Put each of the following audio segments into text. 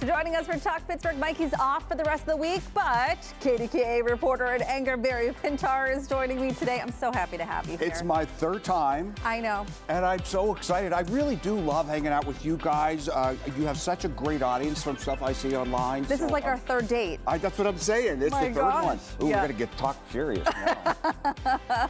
Joining us for Talk Pittsburgh, Mikey's off for the rest of the week, but KDKA reporter and anchor Barry Pintar is joining me today. I'm so happy to have you here. It's my third time. I know. And I'm so excited. I really do love hanging out with you guys. You have such a great audience from stuff I see online. This is like our third date. That's what I'm saying. It's the third one. Ooh, yeah. We're going to talk serious now.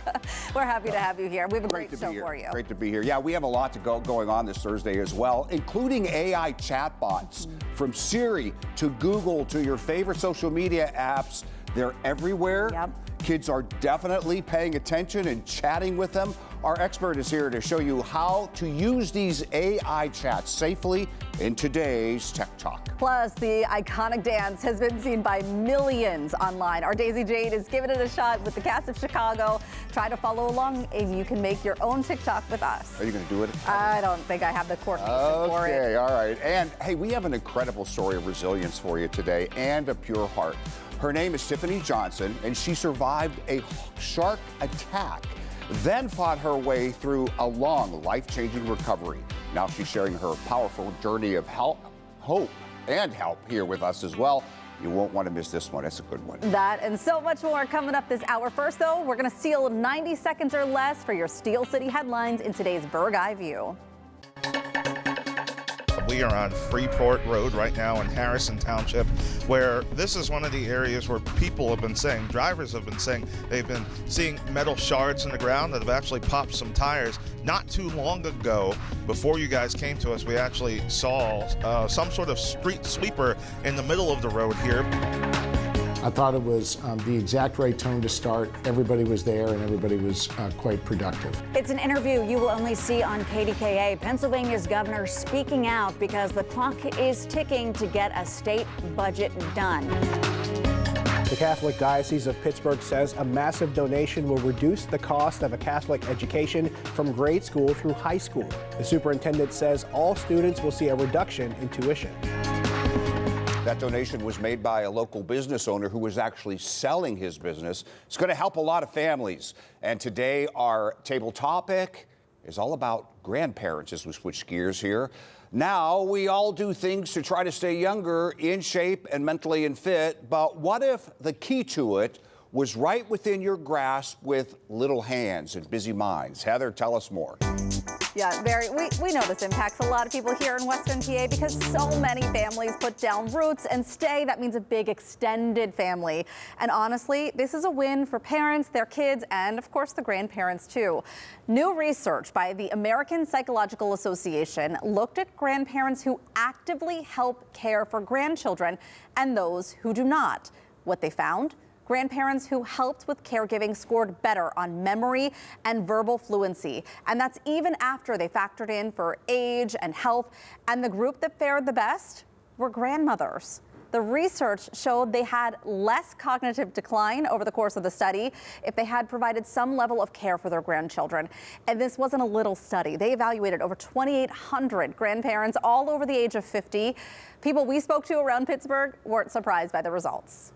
We're happy to have you here. We have a great show for you. Great to be here. Yeah, we have a lot to going on this Thursday as well, including AI chatbots. From Siri to Google to your favorite social media apps, they're everywhere. Yep. Kids are definitely paying attention and chatting with them. Our expert is here to show you how to use these AI chats safely in today's Tech Talk. Plus, the iconic dance has been seen by millions online. Our Daisy Jade is giving it a shot with the cast of Chicago. Try to follow along and you can make your own TikTok with us. Are you going to do it? I don't think I have the coordination for it. Okay, all right. And hey, we have an incredible story of resilience for you today and a pure heart. Her name is Tiffany Johnson, and she survived a shark attack, then fought her way through a long, life-changing recovery. Now she's sharing her powerful journey of hope and help here with us as well. You won't want to miss this one. It's a good one. That and so much more coming up this hour. First, though, we're going to steal 90 seconds or less for your Steel City headlines in today's Bird's Eye View. We are on Freeport Road right now in Harrison Township, where this is one of the areas where people have been saying, drivers have been saying, they've been seeing metal shards in the ground that have actually popped some tires. Not too long ago, before you guys came to us, we actually saw some sort of street sweeper in the middle of the road here. I thought it was the exact right time to start. Everybody was there and everybody was quite productive. It's an interview you will only see on KDKA. Pennsylvania's governor speaking out because the clock is ticking to get a state budget done. The Catholic Diocese of Pittsburgh says a massive donation will reduce the cost of a Catholic education from grade school through high school. The superintendent says all students will see a reduction in tuition. That donation was made by a local business owner who was actually selling his business. It's going to help a lot of families. And today our table topic is all about grandparents as we switch gears here. Now we all do things to try to stay younger, in shape and mentally and fit. But what if the key to it was right within your grasp with little hands and busy minds? Heather, tell us more. Yeah, Barry, we know this impacts a lot of people here in Western PA because so many families put down roots and stay. That means a big extended family. And honestly, this is a win for parents, their kids, and of course the grandparents too. New research by the American Psychological Association looked at grandparents who actively help care for grandchildren and those who do not. What they found? Grandparents who helped with caregiving scored better on memory and verbal fluency. And that's even after they factored in for age and health. And the group that fared the best were grandmothers. The research showed they had less cognitive decline over the course of the study if they had provided some level of care for their grandchildren. And this wasn't a little study. They evaluated over 2,800 grandparents all over the age of 50. People we spoke to around Pittsburgh weren't surprised by the results.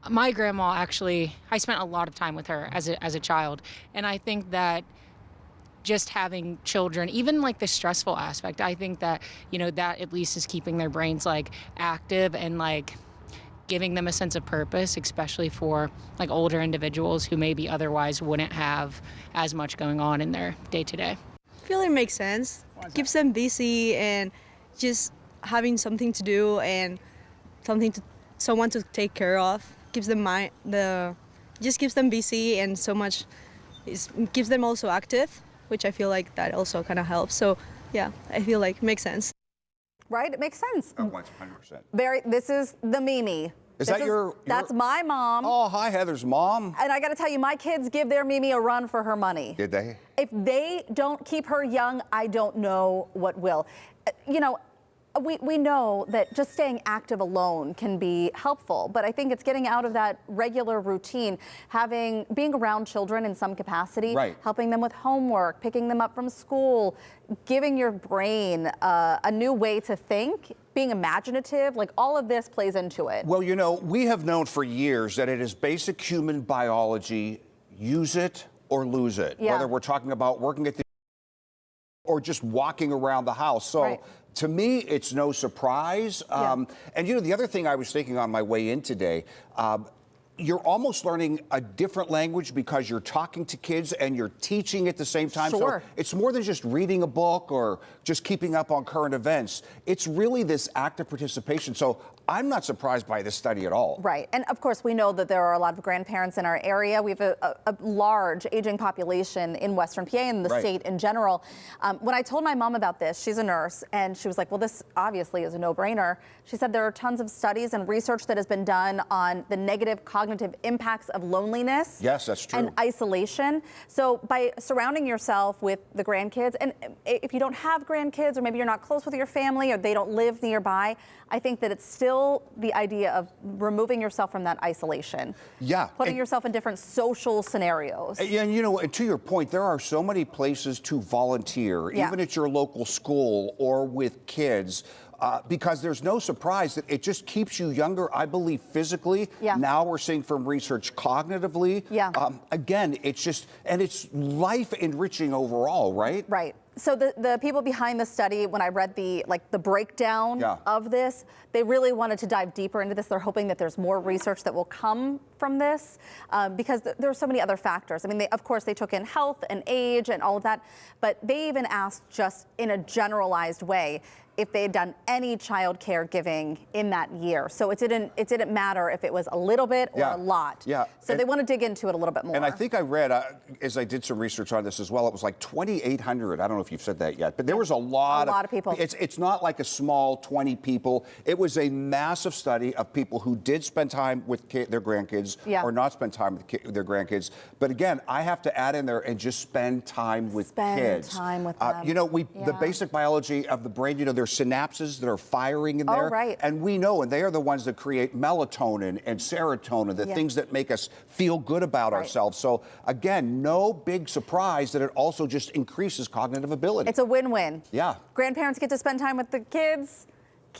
My grandma, actually, I spent a lot of time with her as a child. And I think that just having children, even like the stressful aspect, I think that, that at least is keeping their brains like active and like giving them a sense of purpose, especially for like older individuals who maybe otherwise wouldn't have as much going on in their day to day. I feel it makes sense. Keeps them busy and just having something to do and someone to take care of. Keeps them just keeps them busy and so much keeps them also active, which I feel like that also kind of helps. So yeah, I feel like it makes sense. Right? It makes sense. Oh, 100%. Barry, this is the Mimi. That's my mom. Oh, hi, Heather's mom. And I got to tell you, my kids give their Mimi a run for her money. Did they? If they don't keep her young, I don't know what will. We know that just staying active alone can be helpful, but I think it's getting out of that regular routine, being around children in some capacity, right. Helping them with homework, picking them up from school, giving your brain a new way to think, being imaginative, like all of this plays into it. Well, we have known for years that it is basic human biology, use it or lose it. Yeah. Whether we're talking about working at the or just walking around the house. So Right. to me, it's no surprise. And you know, the other thing I was thinking on my way in today, you're almost learning a different language because you're talking to kids and you're teaching at the same time. Sure. So it's more than just reading a book or just keeping up on current events. It's really this active participation. So I'm not surprised by this study at all. Right. And of course, we know that there are a lot of grandparents in our area. We have a large aging population in Western PA and the Right. state in general. When I told my mom about this, she's a nurse, and she was like, well, this obviously is a no-brainer. She said there are tons of studies and research that has been done on the negative cognitive impacts of loneliness. Yes, that's true. And isolation. So by surrounding yourself with the grandkids, and if you don't have grandkids, or maybe you're not close with your family, or they don't live nearby, I think that it's still the idea of removing yourself from that isolation. Yeah. Putting And- yourself in different social scenarios. And you know, and to your point, there are so many places to volunteer, Yeah. even at your local school or with kids, because there's no surprise that it just keeps you younger, I believe, physically. Yeah. Now we're seeing from research cognitively. Yeah. Again, it's just, and it's life enriching overall, right? Right. So the people behind the study, when I read the breakdown Yeah. of this, they really wanted to dive deeper into this. They're hoping that there's more research that will come from this because there are so many other factors. I mean, of course, they took in health and age and all of that, but they even asked just in a generalized way if they had done any child care giving in that year. So it didn't matter if it was a little bit or Yeah. a lot. Yeah. So they want to dig into it a little bit more. And I think I read, as I did some research on this as well, it was like 2,800. I don't know if you've said that yet, but there was a lot of people. It's not like a small 20 people. It was a massive study of people who did spend time with their grandkids Yeah. or not spend time with their grandkids. But again, I have to add in there and just spend time with kids. Spend time with them. You know, the Yeah. basic biology of the brain, you know, there's synapses that are firing in there. Oh, right. And we know, and they are the ones that create melatonin and serotonin, the Yeah. things that make us feel good about Right. ourselves. So again, no big surprise that it also just increases cognitive ability. It's a win-win. Yeah. Grandparents get to spend time with the kids.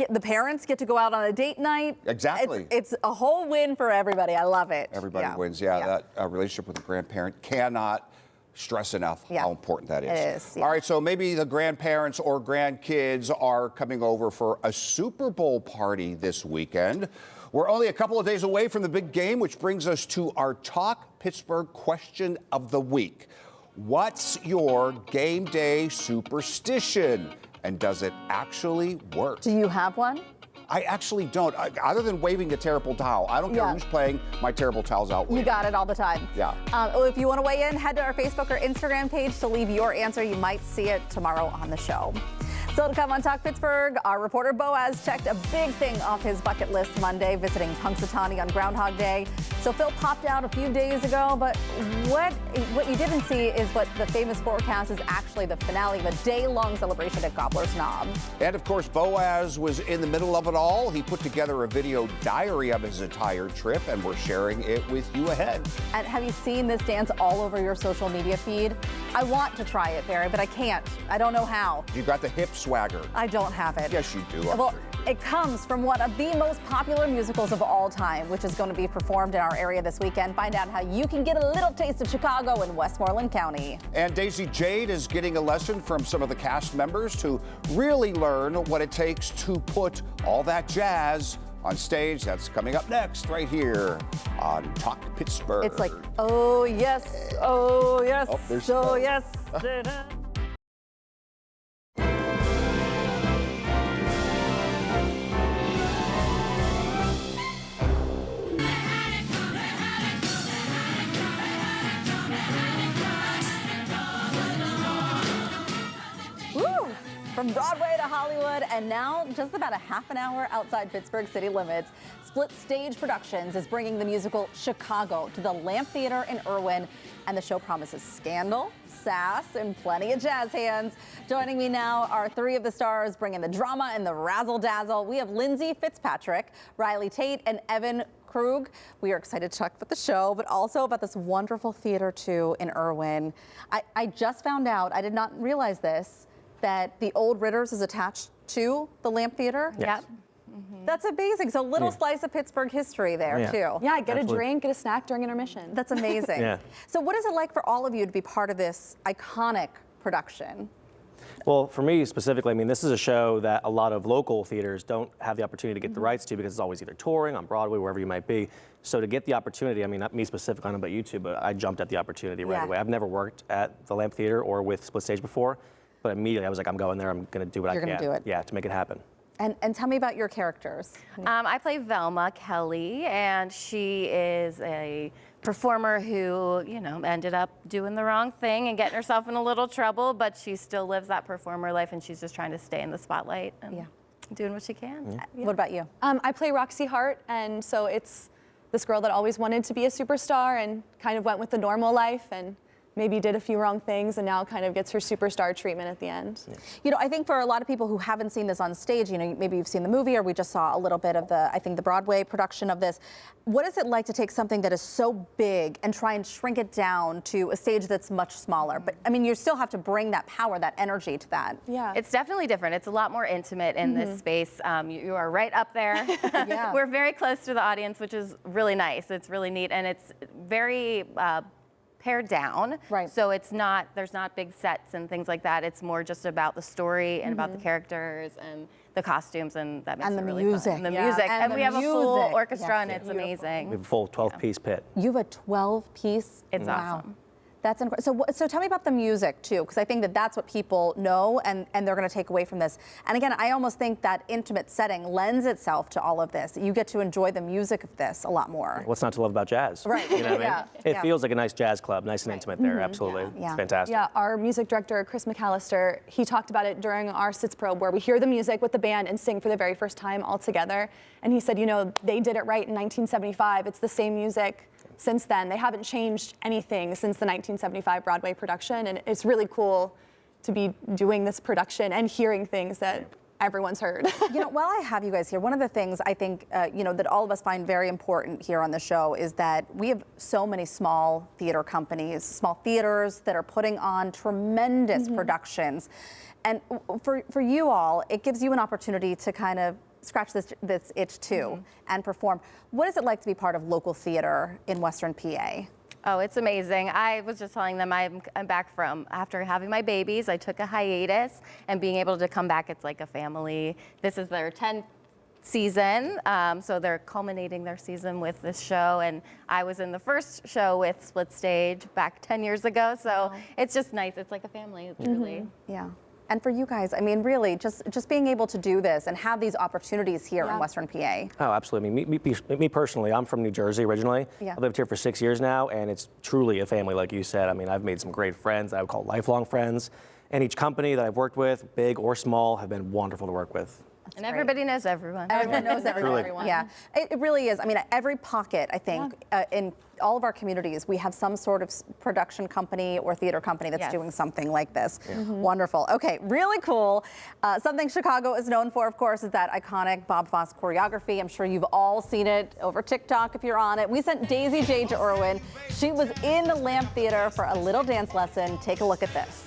The parents get to go out on a date night. Exactly. It's a whole win for everybody. I love it. Everybody Yeah. wins. Yeah, that relationship with a grandparent cannot stress enough Yeah. how important that is. It is, yeah. All right, so maybe the grandparents or grandkids are coming over for a Super Bowl party this weekend. We're only a couple of days away from the big game, which brings us to our Talk Pittsburgh question of the week. What's your game day superstition? And does it actually work? Do you have one? I actually don't. Other than waving a terrible towel. I don't care Yeah. who's playing. My terrible towel's out. You got it all the time. Yeah. Well, if you want to weigh in, head to our Facebook or Instagram page to leave your answer. You might see it tomorrow on the show. Still to come on Talk Pittsburgh, our reporter Boaz checked a big thing off his bucket list Monday, visiting Punxsutawney on Groundhog Day. So Phil popped out a few days ago, but what you didn't see is what the famous forecast is actually the finale of a day-long celebration at Gobbler's Knob. And of course, Boaz was in the middle of it all. He put together a video diary of his entire trip, and we're sharing it with you ahead. And have you seen this dance all over your social media feed? I want to try it, Barry, but I can't. I don't know how. You got the hip swagger. I don't have it. Yes, you do. I'm Well, sure. it comes from one of the most popular musicals of all time, which is going to be performed in our area this weekend. Find out how you can get a little taste of Chicago in Westmoreland County. And Daisy Jade is getting a lesson from some of the cast members to really learn what it takes to put all that jazz on stage. That's coming up next right here on Talk Pittsburgh. It's like, oh yes, oh yes, Oh, there's oh smoke. yes. Woo! From Broadway to Hollywood, and now just about a half an hour outside Pittsburgh city limits, Split Stage Productions is bringing the musical Chicago to the Lamp Theater in Irwin, and the show promises scandal, sass, and plenty of jazz hands. Joining me now are three of the stars bringing the drama and the razzle-dazzle. We have Lindsay Fitzpatrick, Riley Tate, and Evan Krug. We are excited to talk about the show, but also about this wonderful theater too in Irwin. I just found out, I did not realize this, that the old Ritter's is attached to the Lamp Theater. Yes. That's amazing. So a little slice of Pittsburgh history there Yeah. too. Yeah, get Absolutely. a drink, get a snack during intermission. That's amazing. Yeah. So what is it like for all of you to be part of this iconic production? Well, for me specifically, I mean, this is a show that a lot of local theaters don't have the opportunity to get the rights to because it's always either touring on Broadway, wherever you might be. So to get the opportunity, I mean, not me specifically, I don't know about you two, but I jumped at the opportunity right away. I've never worked at the Lamp Theater or with Split Stage before, but immediately I was like, I'm going there, I'm going to do what I can. You're going to do it. Yeah, to make it happen. And tell me about your characters. I play Velma Kelly, and she is a performer who, you know, ended up doing the wrong thing and getting herself in a little trouble, but she still lives that performer life, and she's just trying to stay in the spotlight and doing what she can. What about you? I play Roxy Hart, and so it's this girl that always wanted to be a superstar and kind of went with the normal life and maybe did a few wrong things and now kind of gets her superstar treatment at the end. You know, I think for a lot of people who haven't seen this on stage, you know, maybe you've seen the movie or we just saw a little bit of the Broadway production of this. What is it like to take something that is so big and try and shrink it down to a stage that's much smaller? But I mean, you still have to bring that power, that energy to that. Yeah. It's definitely different. It's a lot more intimate in this space. You are right up there. We're very close to the audience, which is really nice. It's really neat, and it's very pared down. Right. So it's not, there's not big sets and things like that. It's more just about the story and about the characters and the costumes, and that makes it really music. fun. And the music. And we have a full music. orchestra, and Yes, it's amazing. We have a full 12-piece pit. You have a 12-piece? It's awesome. That's incredible. So tell me about the music too, because I think that that's what people know and they're going to take away from this. And again, I almost think that intimate setting lends itself to all of this. You get to enjoy the music of this a lot more. What's not to love about jazz? Right. You know what I mean? It feels like a nice jazz club, nice and intimate there, absolutely. Yeah. It's fantastic. Yeah, our music director, Chris McAllister, he talked about it during our Sits Probe where we hear the music with the band and sing for the very first time all together. And he said, you know, they did it right in 1975. It's the same music since then. They haven't changed anything since the 1975 Broadway production, and it's really cool to be doing this production and hearing things that everyone's heard. You know, while I have you guys here, one of the things I think, you know, that all of us find very important here on the show is that we have so many small theater companies, small theaters that are putting on tremendous productions. And for you all, it gives you an opportunity to kind of scratch this itch too and perform. What is it like to be part of local theater in Western PA? Oh, it's amazing. I was just telling them I'm back from, after having my babies, I took a hiatus, and being able to come back, it's like a family. This is their 10th season, so they're culminating their season with this show, and I was in the first show with Split Stage back 10 years ago, so it's just nice. It's like a family, truly. Yeah. And for you guys, I mean, really, just being able to do this and have these opportunities here in Western PA. Oh, absolutely. I mean, me personally, I'm from New Jersey originally. I've lived here for 6 years now, and it's truly a family, like you said. I mean, I've made some great friends I would call lifelong friends. And each company that I've worked with, big or small, have been wonderful to work with. And everybody knows everyone. Everyone knows everyone. Yeah, it really is. I mean, every pocket, I think, in all of our communities, we have some sort of production company or theater company that's doing something like this. Wonderful. Okay, really cool. Something Chicago is known for, of course, is that iconic Bob Fosse choreography. I'm sure you've all seen it over TikTok if you're on it. We sent Daisy J to Irwin. She was in the Lamp Theater for a little dance lesson. Take a look at this.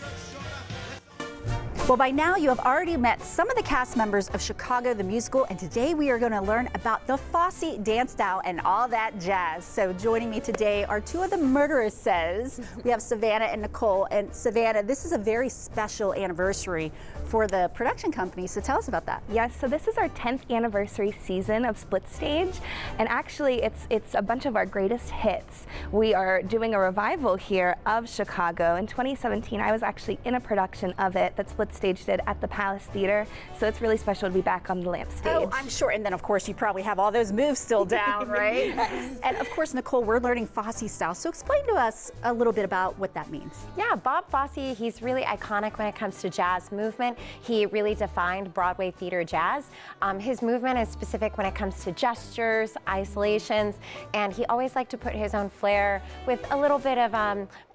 Well, by now you have already met some of the cast members of Chicago the Musical, and today we are going to learn about the Fosse dance style and all that jazz. So joining me today are two of the murderesses. We have Savannah and Nicole. And Savannah, this is a very special anniversary for the production company, so tell us about that. Yes, so this is our 10th anniversary season of Split Stage, and actually it's a bunch of our greatest hits. We are doing a revival here of Chicago. In 2017, I was actually in a production of it that Split Stage did at the Palace Theater, so it's really special to be back on the Lamp stage. Oh, I'm sure, and then of course you probably have all those moves still down, right? Yes. And of course, Nicole, we're learning Fosse style, so explain to us a little bit about what that means. Yeah, Bob Fosse, he's really iconic when it comes to jazz movement. He really defined Broadway theater jazz. His movement is specific when it comes to gestures, isolations, and he always liked to put his own flair with a little bit of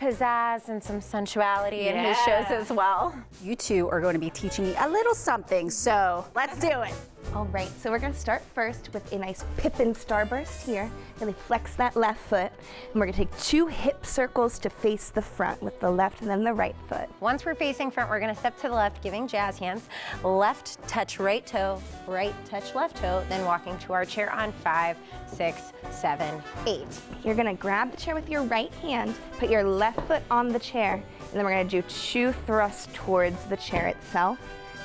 pizzazz and some sensuality in his shows as well. You two are going to be teaching me a little something, so let's do it. All right, so we're gonna start first with a nice Pippin starburst here. Really flex that left foot. And we're gonna take 2 hip circles to face the front with the left and then the right foot. Once we're facing front, we're gonna step to the left, giving jazz hands. Left touch right toe, right touch left toe, then walking to our chair on 5, 6, 7, 8. You're gonna grab the chair with your right hand, put your left foot on the chair, and then we're gonna do 2 thrusts towards the chair itself.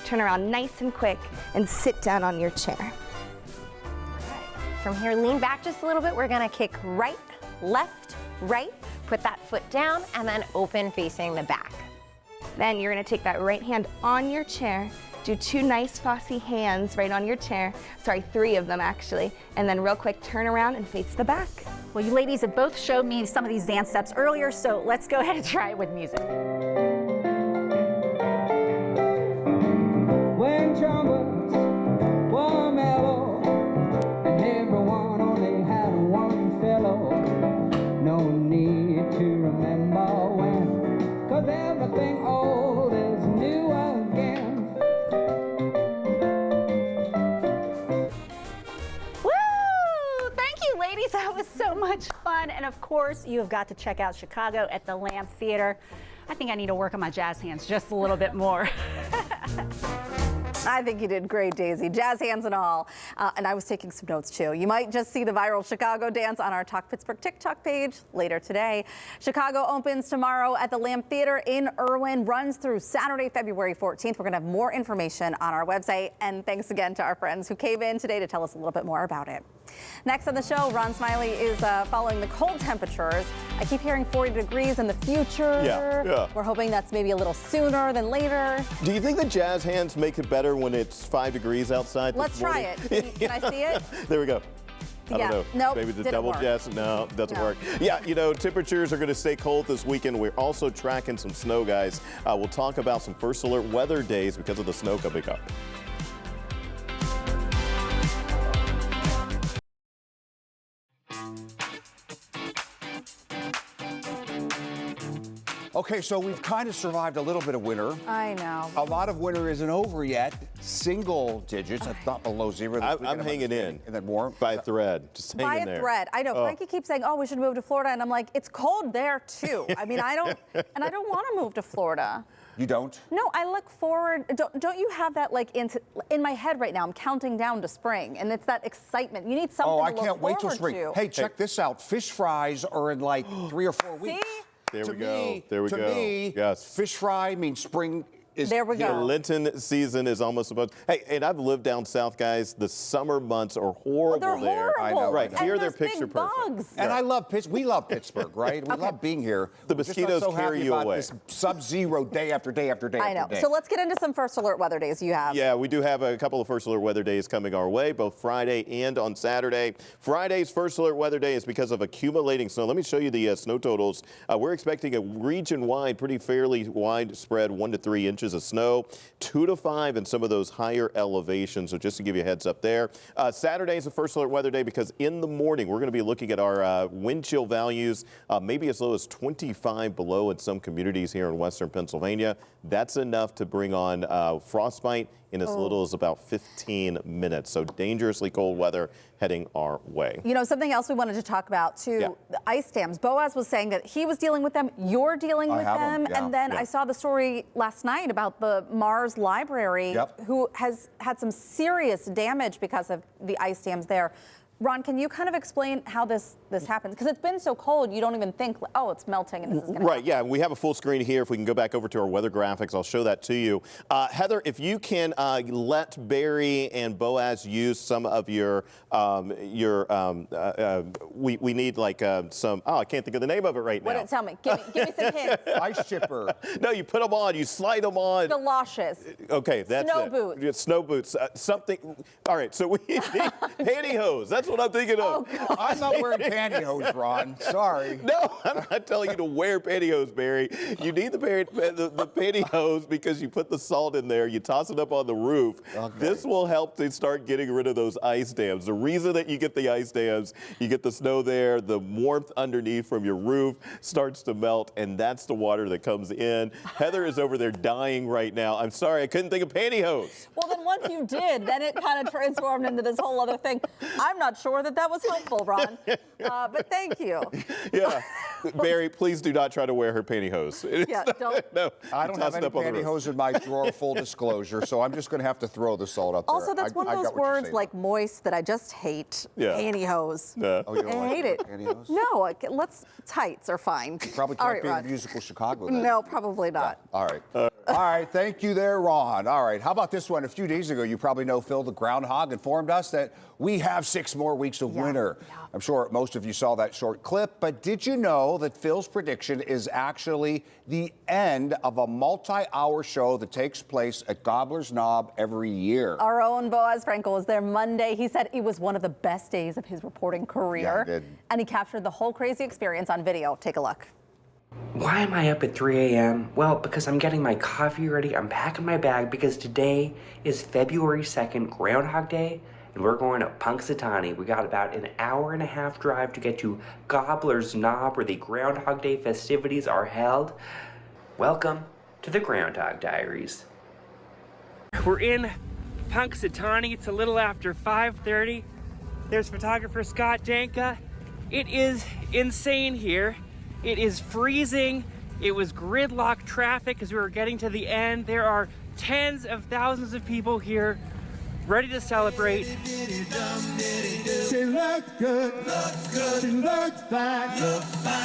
Turn around nice and quick and sit down on your chair. From here, lean back just a little bit. We're gonna kick right, left, right, put that foot down, and then open facing the back. Then you're gonna take that right hand on your chair, do 2 nice fussy hands right on your chair. Sorry, 3 of them actually. And then real quick, turn around and face the back. Well, you ladies have both showed me some of these dance steps earlier, so let's go ahead and try it with music. When trumpets were mellow and everyone only had one fellow, no need to remember when, 'cause everything old is new again. Woo! Thank you, ladies. That was so much fun. And of course, you have got to check out Chicago at the Lamp Theater. I think I need to work on my jazz hands just a little bit more. I think you did great, Daisy. Jazz hands and all. And I was taking some notes, too. You might just see the viral Chicago dance on our Talk Pittsburgh TikTok page later today. Chicago opens tomorrow at the Lamp Theater in Irwin, runs through Saturday, February 14th. We're going to have more information on our website. And thanks again to our friends who came in today to tell us a little bit more about it. Next on the show, Ron Smiley is following the cold temperatures. I keep hearing 40 degrees in the future. Yeah. We're hoping that's maybe a little sooner than later. Do you think the jazz hands make it better when it's 5 degrees outside? Let's try it. Can I see it? There we go. I Yeah. don't know. Nope, Maybe the didn't double work. jazz? No, doesn't work. Yeah, you know, temperatures are going to stay cold this weekend. We're also tracking some snow, guys. We'll talk about some first alert weather days because of the snow coming up. Okay, so we've kind of survived a little bit of winter. I know. A lot of winter isn't over yet. Single digits, not below zero. I'm hanging in. And then more by a thread, just By hanging a there. thread. I know. Oh. Frankie keeps saying, "Oh, we should move to Florida," and I'm like, "It's cold there too." I mean, I don't want to move to Florida. You don't? No, I look forward. Don't you have that like in my head right now? I'm counting down to spring, and it's that excitement. You need something. Oh, I to look can't wait till forward spring. to. Hey, check this out. Fish fries are in like 3 or 4 weeks. See? There To we go. me- There we to go. me, Yes. fish fry means spring is There we The go. Lenten season is almost about. Hey, and I've lived down south, guys. The summer months are horrible They're there. horrible. I know. Right And here, they're those big picture perfect. bugs. And I love Pittsburgh. We love Pittsburgh, right? We love being here. The We're just mosquitoes not so carry happy you about away. This sub-zero day after day after day I know. after day. So let's get into some first alert weather days you have. Yeah, we do have a couple of first alert weather days coming our way, both Friday and on Saturday. Friday's first alert weather day is because of accumulating snow. Let me show you the snow totals. We're expecting a region-wide, pretty fairly widespread 1 to 3 inches of snow, 2 to 5 in some of those higher elevations. So just to give you a heads up there. Saturday is the first alert weather day because in the morning we're going to be looking at our wind chill values, maybe as low as 25 below in some communities here in western Pennsylvania. That's enough to bring on frostbite in as little as about 15 minutes. So dangerously cold weather heading our way. You know, something else we wanted to talk about too, the ice dams. Boaz was saying that he was dealing with them, you're dealing with have them. 'em, yeah. And then Yeah. I saw the story last night about the Mars Library who has had some serious damage because of the ice dams there. Ron, can you kind of explain how this happens? Because it's been so cold, you don't even think, oh, it's melting and this is going to Right, yeah, we have a full screen here. If we can go back over to our weather graphics, I'll show that to you. Heather, if you can let Barry and Boaz use some of your we need like some, I can't think of the name of it right now. Tell me, give me some hints. Ice chipper. No, you put them on, you slide them on. Galoshes. Okay, that's Snow it. boots. Yeah, snow boots, something. All right, so we need pantyhose. That's what I'm thinking of. Oh, I'm not wearing pantyhose, Ron. Sorry. No, I'm not telling you to wear pantyhose, Barry. You need the pantyhose because you put the salt in there, you toss it up on the roof. Okay. This will help to start getting rid of those ice dams. The reason that you get the ice dams, you get the snow there, the warmth underneath from your roof starts to melt, and that's the water that comes in. Heather is over there dying right now. I'm sorry, I couldn't think of pantyhose. Well, then once you did, then it kind of transformed into this whole other thing. I'm not sure that was helpful, Ron, but thank you. Yeah. Barry, please do not try to wear her pantyhose. Yeah, don't. No, I don't have any pantyhose in my drawer, full disclosure, so I'm just going to have to throw the salt up there. Also, that's one of those words like moist that I just hate. Yeah. Pantyhose. Yeah. Oh, you don't I like hate it. pantyhose? No, tights are fine. You probably All can't right, be in Ron. the musical Chicago then. No, probably not. Yeah. All right. All right, thank you there, Ron. All right, how about this one? A few days ago, you probably know Phil the Groundhog informed us that we have 6 more weeks of winter. Yeah. I'm sure most of you saw that short clip, but did you know that Phil's prediction is actually the end of a multi-hour show that takes place at Gobbler's Knob every year? Our own Boaz Frankel was there Monday. He said it was one of the best days of his reporting career. Yeah, he did. And he captured the whole crazy experience on video. Take a look. Why am I up at 3 a.m.? Well, because I'm getting my coffee ready, I'm packing my bag, because today is February 2nd, Groundhog Day, and we're going to Punxsutawney. We got about an hour-and-a-half drive to get to Gobbler's Knob, where the Groundhog Day festivities are held. Welcome to the Groundhog Diaries. We're in Punxsutawney. It's a little after 5:30. There's photographer Scott Janka. It is insane here. It is freezing. It was gridlock traffic as we were getting to the end. There are tens of thousands of people here ready to celebrate. She looked good, she looked fine,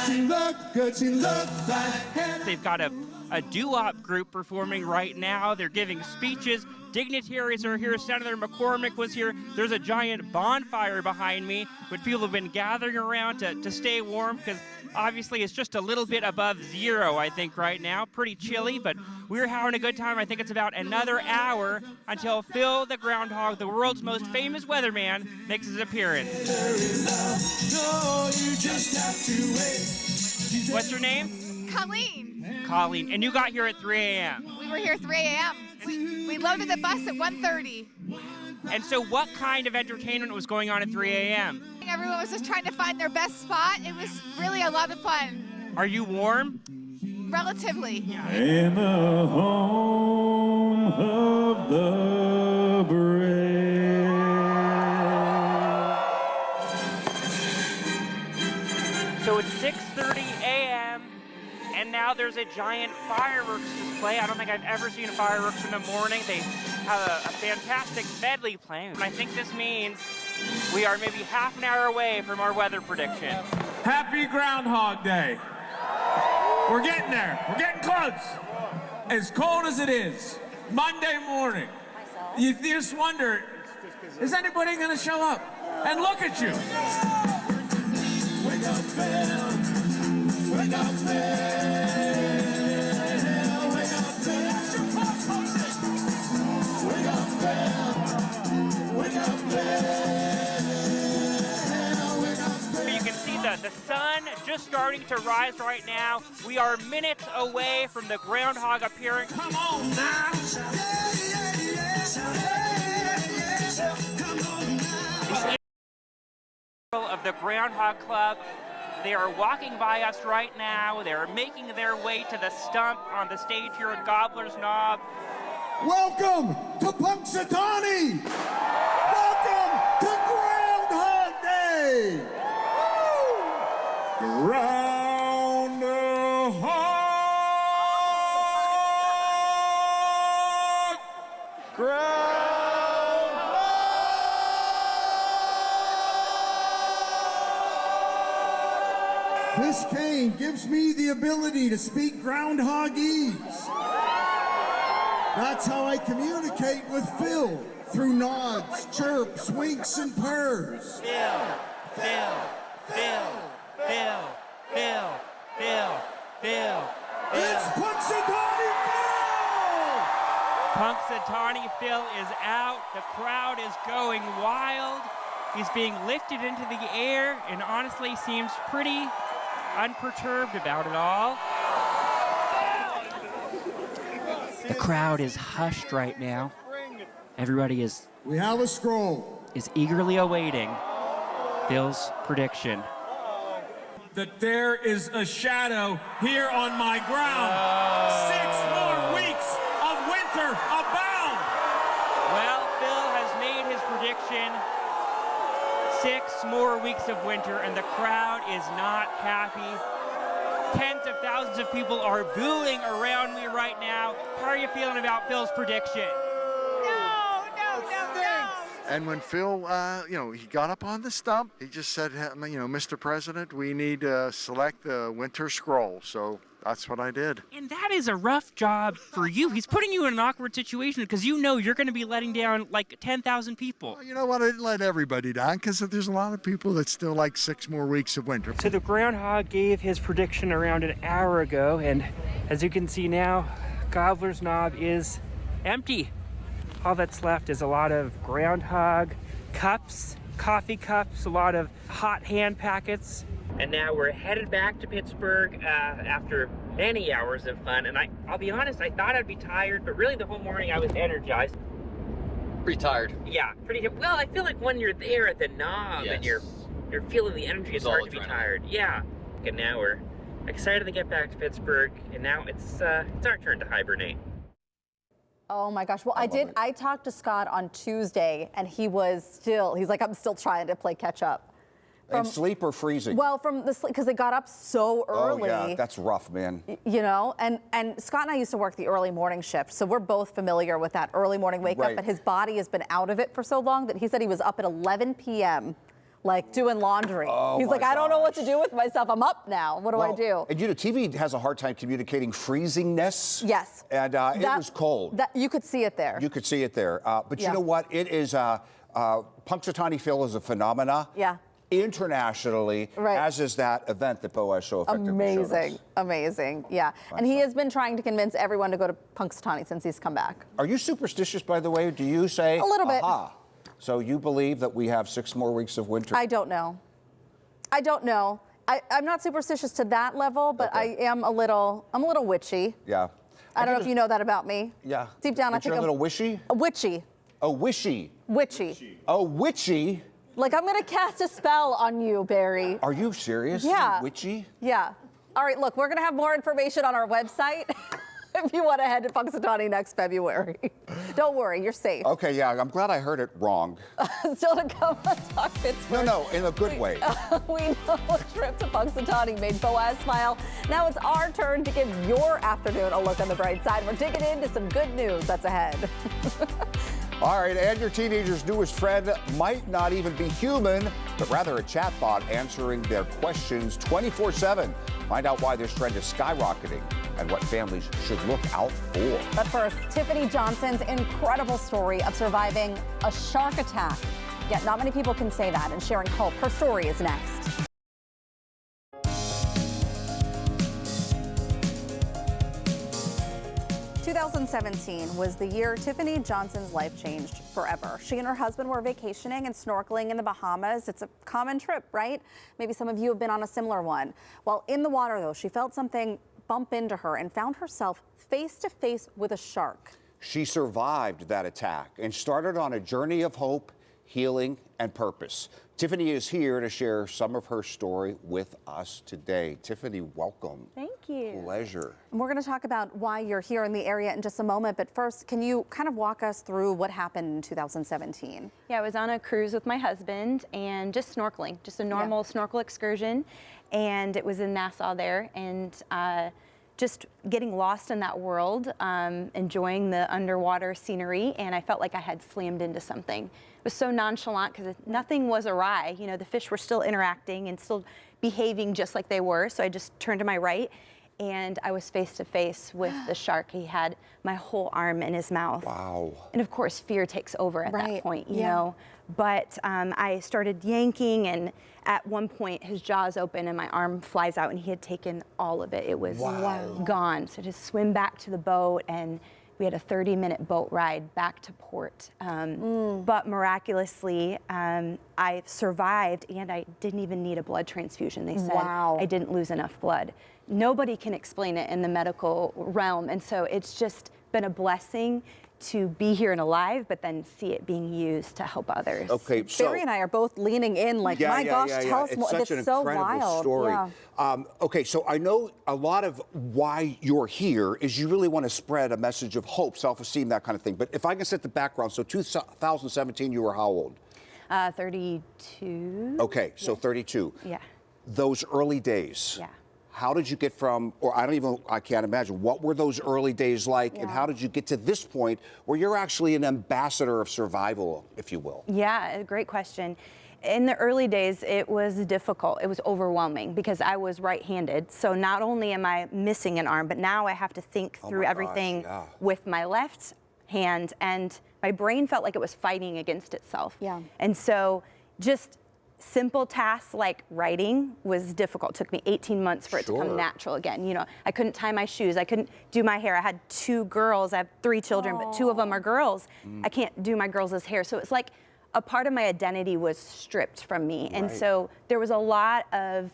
she looked good, she looked fine. They've got a doo-wop group performing right now. They're giving speeches. Dignitaries are here. Senator McCormick was here. There's a giant bonfire behind me, but people have been gathering around to stay warm, because obviously it's just a little bit above zero, I think, right now. Pretty chilly, but we're having a good time. I think it's about another hour until Phil the Groundhog, the world's most famous weatherman, makes his appearance. What's your name? Colleen. Colleen. And you got here at 3 a.m. We were here at 3 a.m. We loaded the bus at 1:30. And so what kind of entertainment was going on at 3 a.m.? Everyone was just trying to find their best spot. It was really a lot of fun. Are you warm? Relatively. In the home of the brave. So it's 6:30 a.m. and now there's a giant fireworks display. I don't think I've ever seen fireworks in the morning. They have a fantastic medley playing. And I think this means we are maybe half an hour away from our weather prediction. Happy Groundhog Day. We're getting there. We're getting close. As cold as it is, Monday morning, you just wonder, is anybody going to show up? And look at you. Wake up, Phil. Wake up, Phil. Wake up, Phil. Wake up, Phil. Wake up, Phil. You can see the sun just starting to rise right now. We are minutes away from the groundhog appearing. Come on now. Of the Groundhog Club. They are walking by us right now. They are making their way to the stump on the stage here at Gobbler's Knob. Welcome to Punxsutawney. Welcome to Groundhog Day. Groundhog. This cane gives me the ability to speak groundhogese. That's how I communicate with Phil, through nods, chirps, winks, and purrs. Phil. It's Punxsutawney Phil! Punxsutawney Phil is out. The crowd is going wild. He's being lifted into the air and honestly seems pretty unperturbed about it all. The crowd is hushed right now. Everybody is We have a scroll. Is eagerly awaiting Phil's prediction. That there is a shadow here on my ground. 6 more weeks of winter abound. Well, Phil has made his prediction. 6 more weeks of winter, and the crowd is not happy. Tens of thousands of people are booing around me right now. How are you feeling about Phil's prediction? And when Phil, he got up on the stump, he just said, Mr. President, we need to select the winter scroll. So that's what I did. And that is a rough job for you. He's putting you in an awkward situation because you know you're going to be letting down like 10,000 people. Well, you know what? I didn't let everybody down because there's a lot of people that still like 6 more weeks of winter. So the groundhog gave his prediction around an hour ago, and as you can see now, Gobbler's Knob is empty. All that's left is a lot of groundhog cups, coffee cups, a lot of hot hand packets. And now we're headed back to Pittsburgh after many hours of fun. And I'll be honest, I thought I'd be tired, but really the whole morning I was energized. Pretty tired. Yeah, well, I feel like when you're there at the knob and you're feeling the energy, it's hard to be tired. Yeah. And now we're excited to get back to Pittsburgh, and now it's our turn to hibernate. Oh my gosh. Well, I talked to Scott on Tuesday, and he's like, I'm still trying to play catch up. And sleep or freezing? Well, from the sleep, because they got up so early. Oh, yeah, that's rough, man. You know, and Scott and I used to work the early morning shift, so we're both familiar with that early morning wake up, but his body has been out of it for so long that he said he was up at 11 p.m., like doing laundry. He's like, I don't know what to do with myself. I'm up now. What do I do? And TV has a hard time communicating freezingness. Yes. And it was cold. You could see it there. You could see it there. But you know what? It is, Punxsutawney Phil is a phenomena. Yeah. Internationally, as is that event that Boaz so effectively showed us. Amazing, yeah. And he has been trying to convince everyone to go to Punxsutawney since he's come back. Are you superstitious, by the way? Do you say, a little bit. Aha. So you believe that we have 6 more weeks of winter? I don't know. I'm not superstitious to that level, but I am I'm a little witchy. Yeah. I don't know if you know that about me. Yeah. Deep down, I think you're a little wishy? A witchy. A wishy? Witchy. A witchy? Like, I'm going to cast a spell on you, Barry. Are you serious? Yeah. Witchy? Yeah. All right, look, we're going to have more information on our website if you want to head to Punxsutawney next February. Don't worry, you're safe. Okay, yeah, I'm glad I heard it wrong. Still to come on Talk Pittsburgh. No, in a good way. We know a trip to Punxsutawney made Boaz smile. Now it's our turn to give your afternoon a look on the bright side. We're digging into some good news that's ahead. All right, and your teenager's newest friend might not even be human, but rather a chatbot answering their questions 24/7. Find out why this trend is skyrocketing and what families should look out for. But first, Tiffany Johnson's incredible story of surviving a shark attack. Yet not many people can say that, and sharing hope. Her story is next. In 2017 was the year Tiffany Johnson's life changed forever. She and her husband were vacationing and snorkeling in the Bahamas. It's a common trip, right? Maybe some of you have been on a similar one. While in the water, though, she felt something bump into her and found herself face to face with a shark. She survived that attack and started on a journey of hope, healing, and purpose. Tiffany is here to share some of her story with us today. Tiffany, welcome. Thank you. Pleasure. And we're going to talk about why you're here in the area in just a moment. But first, can you kind of walk us through what happened in 2017? Yeah, I was on a cruise with my husband and just snorkeling, just a normal snorkel excursion. And it was in Nassau there. And just getting lost in that world, enjoying the underwater scenery. And I felt like I had slammed into something. It was so nonchalant because nothing was awry. You know, the fish were still interacting and still behaving just like they were. So I just turned to my right and I was face to face with the shark. He had my whole arm in his mouth. Wow. And of course, fear takes over at that point, you know. But I started yanking, and at one point his jaw's open and my arm flies out, and he had taken all of it. It was gone. So to swim back to the boat and we had a 30-minute boat ride back to port. But miraculously, I survived, and I didn't even need a blood transfusion. They said I didn't lose enough blood. Nobody can explain it in the medical realm, and so it's just been a blessing to be here and alive, but then see it being used to help others. Okay, so Barry and I are both leaning in like, my gosh, tell us more. It's such an so incredible wild. story. Yeah. Okay, so I know a lot of why you're here is you really want to spread a message of hope, self-esteem, that kind of thing. But if I can set the background, so 2017, you were how old? 32. Okay, so 32. Yeah. Those early days. Yeah. How did you get from, or I can't imagine, what were those early days like, and how did you get to this point where you're actually an ambassador of survival, if you will? Yeah, a great question. In the early days, it was difficult. It was overwhelming because I was right-handed. So not only am I missing an arm, but now I have to think through everything with my left hand, and my brain felt like it was fighting against itself. Yeah. And so just simple tasks like writing was difficult. It took me 18 months for it to come natural again. You know, I couldn't tie my shoes. I couldn't do my hair. I had 2 girls. I have 3 children, but 2 of them are girls. I can't do my girls' hair. So it's like a part of my identity was stripped from me. And so there was a lot of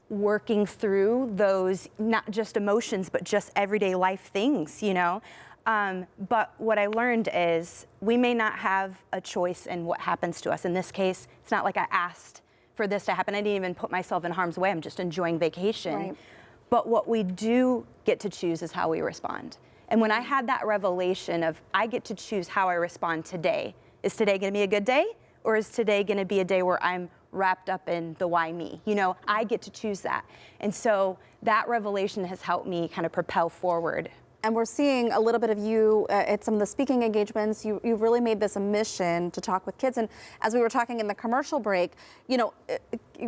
working through those, not just emotions, but just everyday life things, you know. But what I learned is we may not have a choice in what happens to us. In this case, it's not like I asked for this to happen. I didn't even put myself in harm's way. I'm just enjoying vacation. Right. But what we do get to choose is how we respond. And when I had that revelation of I get to choose how I respond today, is today going to be a good day? Or is today going to be a day where I'm wrapped up in the why me? You know, I get to choose that. And so that revelation has helped me kind of propel forward. And we're seeing a little bit of you at some of the speaking engagements. You've really made this a mission to talk with kids. And as we were talking in the commercial break, you know,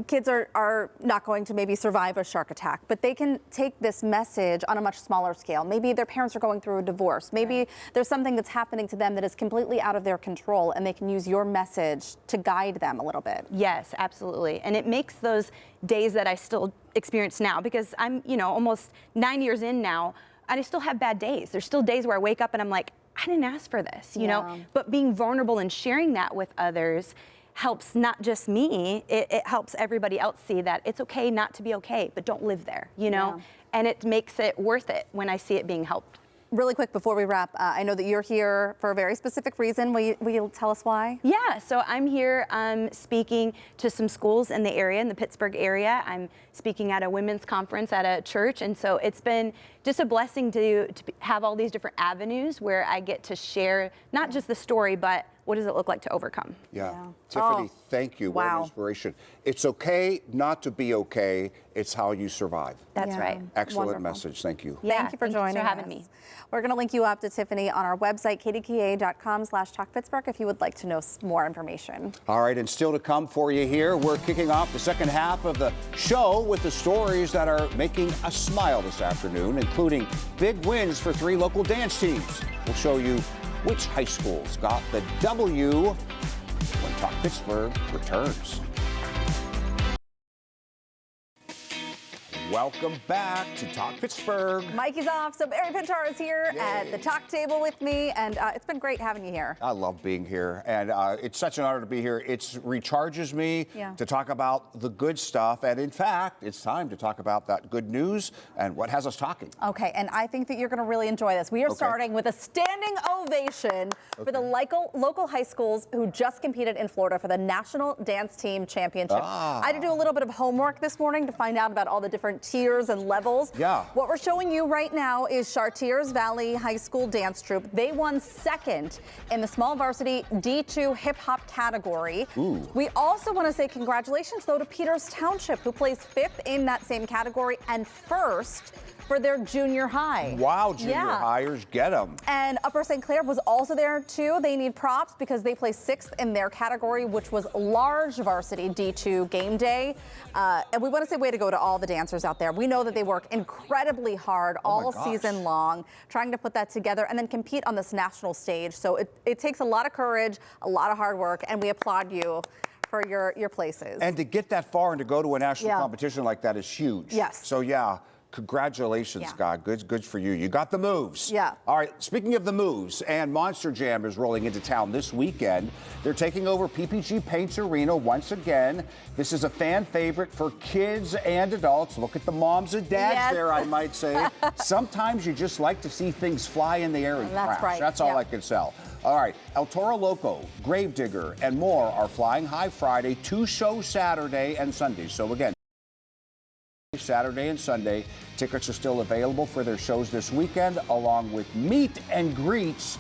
kids are not going to maybe survive a shark attack, but they can take this message on a much smaller scale. Maybe their parents are going through a divorce. Maybe there's something that's happening to them that is completely out of their control, and they can use your message to guide them a little bit. Yes, absolutely. And it makes those days that I still experience now, because I'm, you know, almost 9 years in now, and I still have bad days. There's still days where I wake up and I'm like, I didn't ask for this, you know? But being vulnerable and sharing that with others helps not just me, it helps everybody else see that it's okay not to be okay, but don't live there, you know? And it makes it worth it when I see it being helped. Really quick before we wrap, I know that you're here for a very specific reason. Will you tell us why? Yeah, so I'm here speaking to some schools in the area, in the Pittsburgh area. I'm speaking at a women's conference at a church, and so it's been just a blessing to have all these different avenues where I get to share not just the story, but what does it look like to overcome? Tiffany, thank you. What an inspiration. It's okay not to be okay. It's how you survive. That's right. Excellent message. Thank you. Thank you for joining us. Thanks for having me. We're going to link you up to Tiffany on our website, kdka.com/talkpittsburgh, if you would like to know more information. All right, and still to come for you here, we're kicking off the second half of the show with the stories that are making us smile this afternoon, including big wins for 3 local dance teams. We'll show you which high schools got the W when Talk Pittsburgh returns. Welcome back to Talk Pittsburgh. Mikey's off, so Barry Pintar is here at the talk table with me, and it's been great having you here. I love being here, and it's such an honor to be here. It recharges me to talk about the good stuff, and in fact, it's time to talk about that good news and what has us talking. Okay, and I think that you're going to really enjoy this. We are starting with a standing ovation for the local high schools who just competed in Florida for the National Dance Team Championship. I had to do a little bit of homework this morning to find out about all the different tiers and levels. What we're showing you right now is Chartiers Valley High School Dance Troupe. They won 2nd in the small varsity D2 hip hop category. We also want to say congratulations though to Peters Township, who placed 5th in that same category and 1st for their junior high. Wow, junior highers, get them. And Upper St. Clair was also there too. They need props because they placed 6th in their category, which was large varsity D2 game day. And we want to say way to go to all the dancers out there. We know that they work incredibly hard all season long, trying to put that together and then compete on this national stage. So it takes a lot of courage, a lot of hard work, and we applaud you for your places. And to get that far and to go to a national competition like that is huge. Yes. So Congratulations, Yeah. Scott. Good for you. You got the moves. Yeah. All right, speaking of the moves, and Monster Jam is rolling into town this weekend. They're taking over PPG Paints Arena once again. This is a fan favorite for kids and adults. Look at the moms and dads Yes. there, I might say. Sometimes you just like to see things fly in the air and That's crash. right. That's all Yep. I can sell. All right, El Toro Loco, Gravedigger, and more are flying high Friday, 2 shows Saturday and Sunday. So again, Saturday and Sunday. Tickets are still available for their shows this weekend, along with meet and greets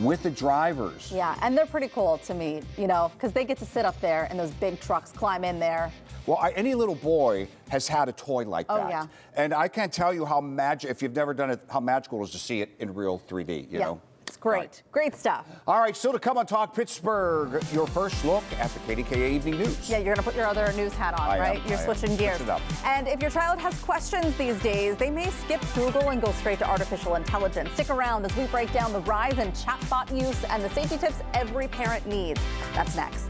with the drivers. Yeah, and they're pretty cool to meet, you know, because they get to sit up there and those big trucks climb in there. Well, any little boy has had a toy like Oh, that. yeah. And I can't tell you how if you've never done it, how magical it is to see it in real 3D, you know? It's great. Great stuff. All right, still to come on Talk Pittsburgh, your first look at the KDKA Evening News. Yeah, you're going to put your other news hat on, I am, right? You're I am. switching gears. Switch it up. And if your child has questions these days, they may skip Google and go straight to artificial intelligence. Stick around as we break down the rise in chatbot use and the safety tips every parent needs. That's next.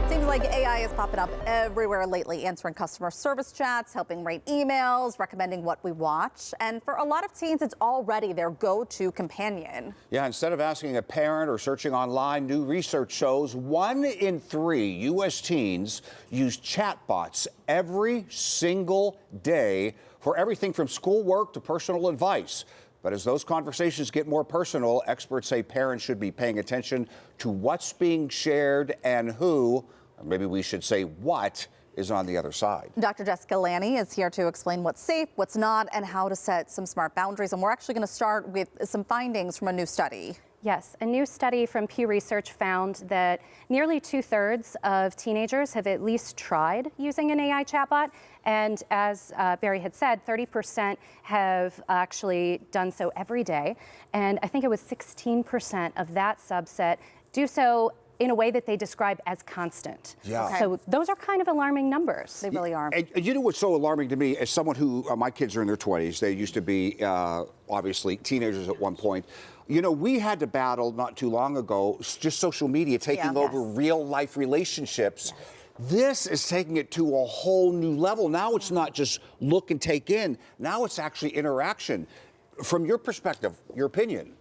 Seems like AI is popping up everywhere lately, answering customer service chats, helping rate emails, recommending what we watch. And for a lot of teens, it's already their go-to companion. Yeah, instead of asking a parent or searching online, new research shows 1 in 3 U.S. teens use chatbots every single day for everything from schoolwork to personal advice. But as those conversations get more personal, experts say parents should be paying attention to what's being shared and who, or maybe we should say what, is on the other side. Dr. Jessica Lanny is here to explain what's safe, what's not, and how to set some smart boundaries. And we're actually going to start with some findings from a new study. Yes, a new study from Pew Research found that nearly 2/3 of teenagers have at least tried using an AI chatbot. And as Barry had said, 30% have actually done so every day. And I think it was 16% of that subset do so in a way that they describe as constant. Yeah. Okay. So those are kind of alarming numbers. They really are. And you know what's so alarming to me, as someone who, my kids are in their 20s, they used to be obviously teenagers at one point. You know, we had to battle not too long ago, just social media taking over real life relationships. Yes. This is taking it to a whole new level. Now it's not just look and take in. Now it's actually interaction. From your perspective, your opinion.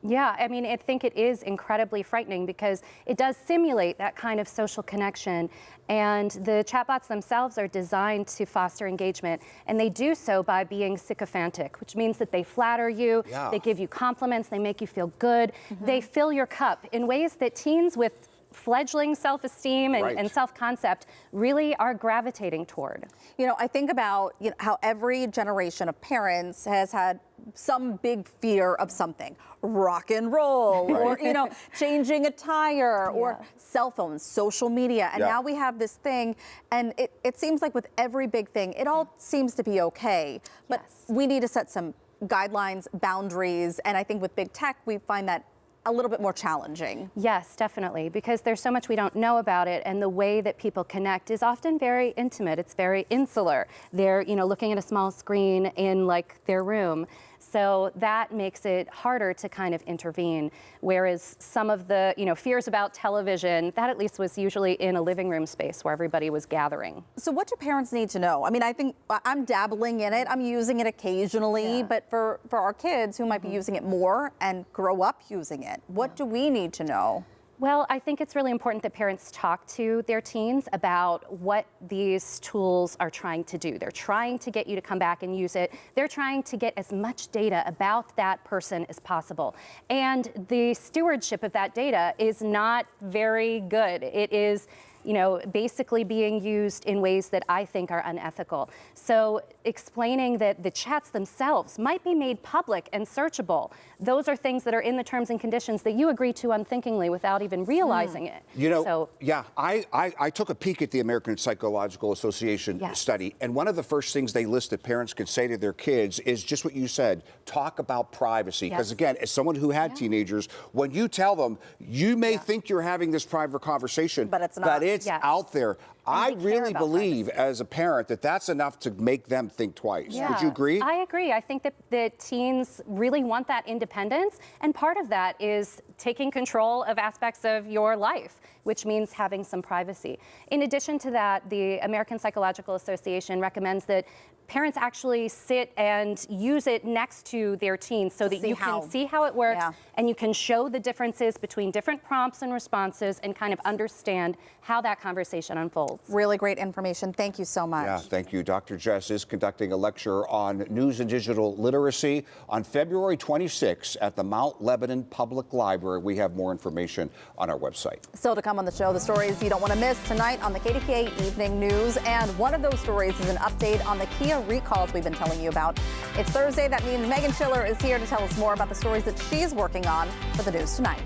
Yeah, I mean, I think it is incredibly frightening because it does simulate that kind of social connection. And the chatbots themselves are designed to foster engagement. And they do so by being sycophantic, which means that they flatter you, they give you compliments, they make you feel good, they fill your cup in ways that teens with fledgling self-esteem and self-concept really are gravitating toward. You know, I think about how every generation of parents has had some big fear of something, rock and roll, or, you know, changing a tire, or cell phones, social media. And now we have this thing, and it seems like with every big thing, it all seems to be okay. But we need to set some guidelines, boundaries, and I think with big tech, we find that a little bit more challenging. Yes, definitely, because there's so much we don't know about it, and the way that people connect is often very intimate. It's very insular. They're, you know, looking at a small screen in like their room. So that makes it harder to kind of intervene. Whereas some of the, you know, fears about television, that at least was usually in a living room space where everybody was gathering. So what do parents need to know? I mean, I think I'm dabbling in it. I'm using it occasionally, but for our kids who might be using it more and grow up using it, what do we need to know? Well, I think it's really important that parents talk to their teens about what these tools are trying to do. They're trying to get you to come back and use it. They're trying to get as much data about that person as possible. And the stewardship of that data is not very good. It is, you know, basically being used in ways that I think are unethical. So explaining that the chats themselves might be made public and searchable, those are things that are in the terms and conditions that you agree to unthinkingly without even realizing it. You know, I took a peek at the American Psychological Association study, and one of the first things they list that parents could say to their kids is just what you said, talk about privacy. Because again, as someone who had teenagers, when you tell them, you may think you're having this private conversation, but it's not. But it's out there. I really believe as a parent that that's enough to make them think twice. Would you agree? I agree. I think that the teens really want that independence, and part of that is taking control of aspects of your life, which means having some privacy. In addition to that, the American Psychological Association recommends that parents actually sit and use it next to their teens so that you can see how it works and you can show the differences between different prompts and responses and kind of understand how that conversation unfolds. Really great information. Thank you so much. Yeah, thank you. Dr. Jess is conducting a lecture on news and digital literacy on February 26th at the Mount Lebanon Public Library. We have more information on our website. Still to come on the show, the stories you don't want to miss tonight on the KDKA Evening News. And one of those stories is an update on the Kia recalls we've been telling you about. It's Thursday. That means Megan Schiller is here to tell us more about the stories that she's working on for the news tonight.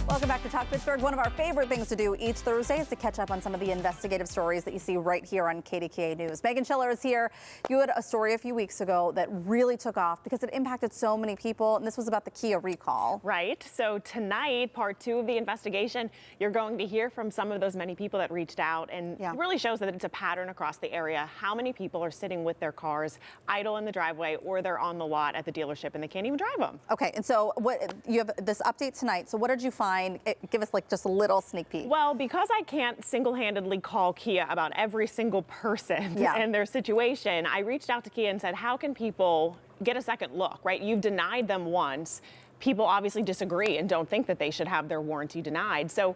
Welcome back to Talk Pittsburgh. One of our favorite things to do each Thursday is to catch up on some of the investigative stories that you see right here on KDKA News. Megan Schiller is here. You had a story a few weeks ago that really took off because it impacted so many people, and this was about the Kia recall. Right. So tonight, part 2 of the investigation, you're going to hear from some of those many people that reached out, and it really shows that it's a pattern across the area. How many people are sitting with their cars idle in the driveway, or they're on the lot at the dealership and they can't even drive them. Okay, and so what you have this update tonight. So what did you find? Give us like just a little sneak peek. Well, because I can't single-handedly call Kia about every single person and their situation, I reached out to Kia and said, how can people get a second look, right? You've denied them once. People obviously disagree and don't think that they should have their warranty denied. So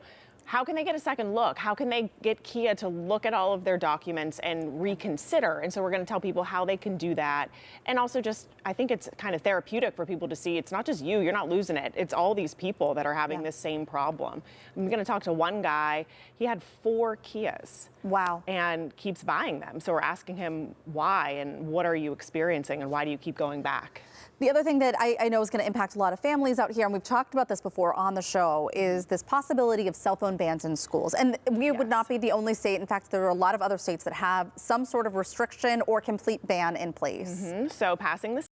how can they get a second look? How can they get Kia to look at all of their documents and reconsider? And so we're going to tell people how they can do that. And also just, I think it's kind of therapeutic for people to see it's not just you, you're not losing it. It's all these people that are having this same problem. I'm going to talk to one guy. He had 4 Kias. Wow. And keeps buying them. So we're asking him why and what are you experiencing and why do you keep going back? The other thing that I know is going to impact a lot of families out here, and we've talked about this before on the show, is this possibility of cell phone bans in schools. And we would not be the only state. In fact, there are a lot of other states that have some sort of restriction or complete ban in place. So passing this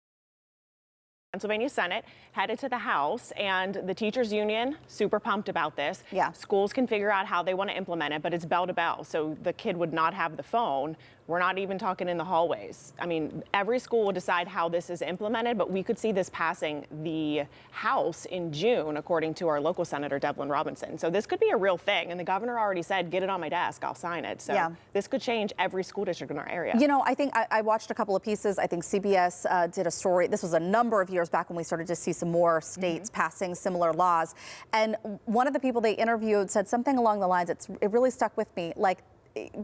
Pennsylvania Senate, headed to the House, and the teachers union super pumped about this. Schools can figure out how they want to implement it, but it's bell to bell. So the kid would not have the phone. We're not even talking in the hallways. I mean, every school will decide how this is implemented, but we could see this passing the House in June, according to our local Senator Devlin Robinson. So this could be a real thing. And the governor already said, get it on my desk, I'll sign it. So this could change every school district in our area. You know, I think I watched a couple of pieces. I think CBS did a story. This was a number of years back when we started to see some more states passing similar laws. And one of the people they interviewed said something along the lines, it really stuck with me, like,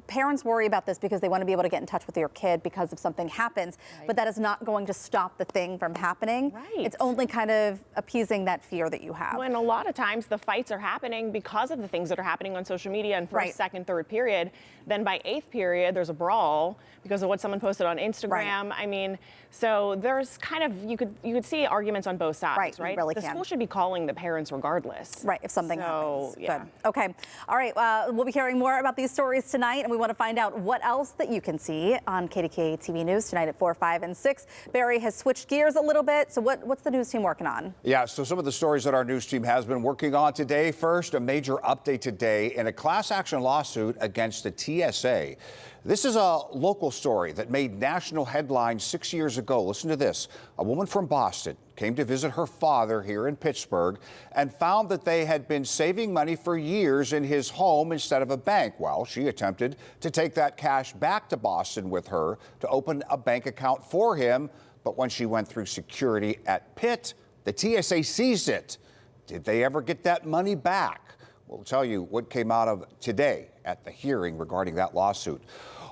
parents worry about this because they want to be able to get in touch with their kid because if something happens, but that is not going to stop the thing from happening. It's only kind of appeasing that fear that you have. When a lot of times the fights are happening because of the things that are happening on social media in first, second, third period. Then by 8th period, there's a brawl because of what someone posted on Instagram. I mean, so there's kind of, you could see arguments on both sides, right? You really the school should be calling the parents regardless. Right, if something happens. Yeah. Good. Okay. All right. We'll be hearing more about these stories tonight, and we want to find out what else that you can see on KDKA TV News tonight at 4, 5, and 6. Barry has switched gears a little bit. So what's the news team working on? Yeah, so some of the stories that our news team has been working on today. First, a major update today in a class action lawsuit against the TSA. This is a local story that made national headlines 6 years ago. Listen to this. A woman from Boston came to visit her father here in Pittsburgh and found that they had been saving money for years in his home instead of a bank. Well, she attempted to take that cash back to Boston with her to open a bank account for him. But when she went through security at Pitt, the TSA seized it. Did they ever get that money back? We'll tell you what came out of today at the hearing regarding that lawsuit.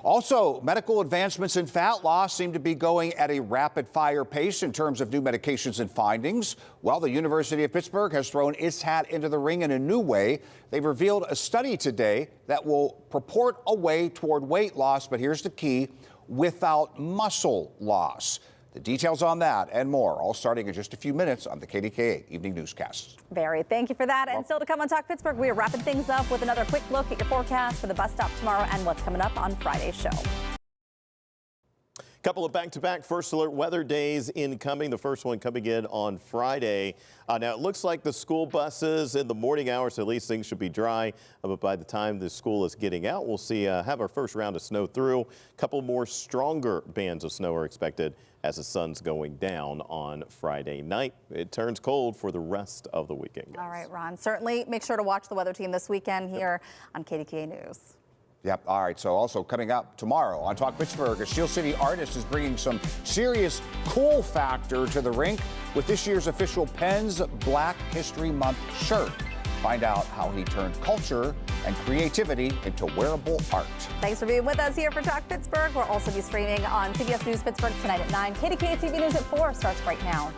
Also, medical advancements in fat loss seem to be going at a rapid-fire pace in terms of new medications and findings. Well, the University of Pittsburgh has thrown its hat into the ring in a new way. They've revealed a study today that will purport a way toward weight loss, but here's the key, without muscle loss. The details on that and more, all starting in just a few minutes on the KDKA Evening Newscast. Barry, thank you for that. And still to come on Talk Pittsburgh, we are wrapping things up with another quick look at your forecast for the bus stop tomorrow and what's coming up on Friday's show. Couple of back-to-back First Alert weather days incoming. The first one coming in on Friday. Now, it looks like the school buses in the morning hours, at least things should be dry. But by the time the school is getting out, we'll see have our first round of snow through. A couple more stronger bands of snow are expected as the sun's going down on Friday night. It turns cold for the rest of the weekend, guys. All right, Ron. Certainly make sure to watch the weather team this weekend here on KDKA News. Yep. All right. So also coming up tomorrow on Talk Pittsburgh, a Steel City artist is bringing some serious cool factor to the rink with this year's official Penn's Black History Month shirt. Find out how he turned culture and creativity into wearable art. Thanks for being with us here for Talk Pittsburgh. We'll also be streaming on CBS News Pittsburgh tonight at 9. KDKA TV News at 4 starts right now.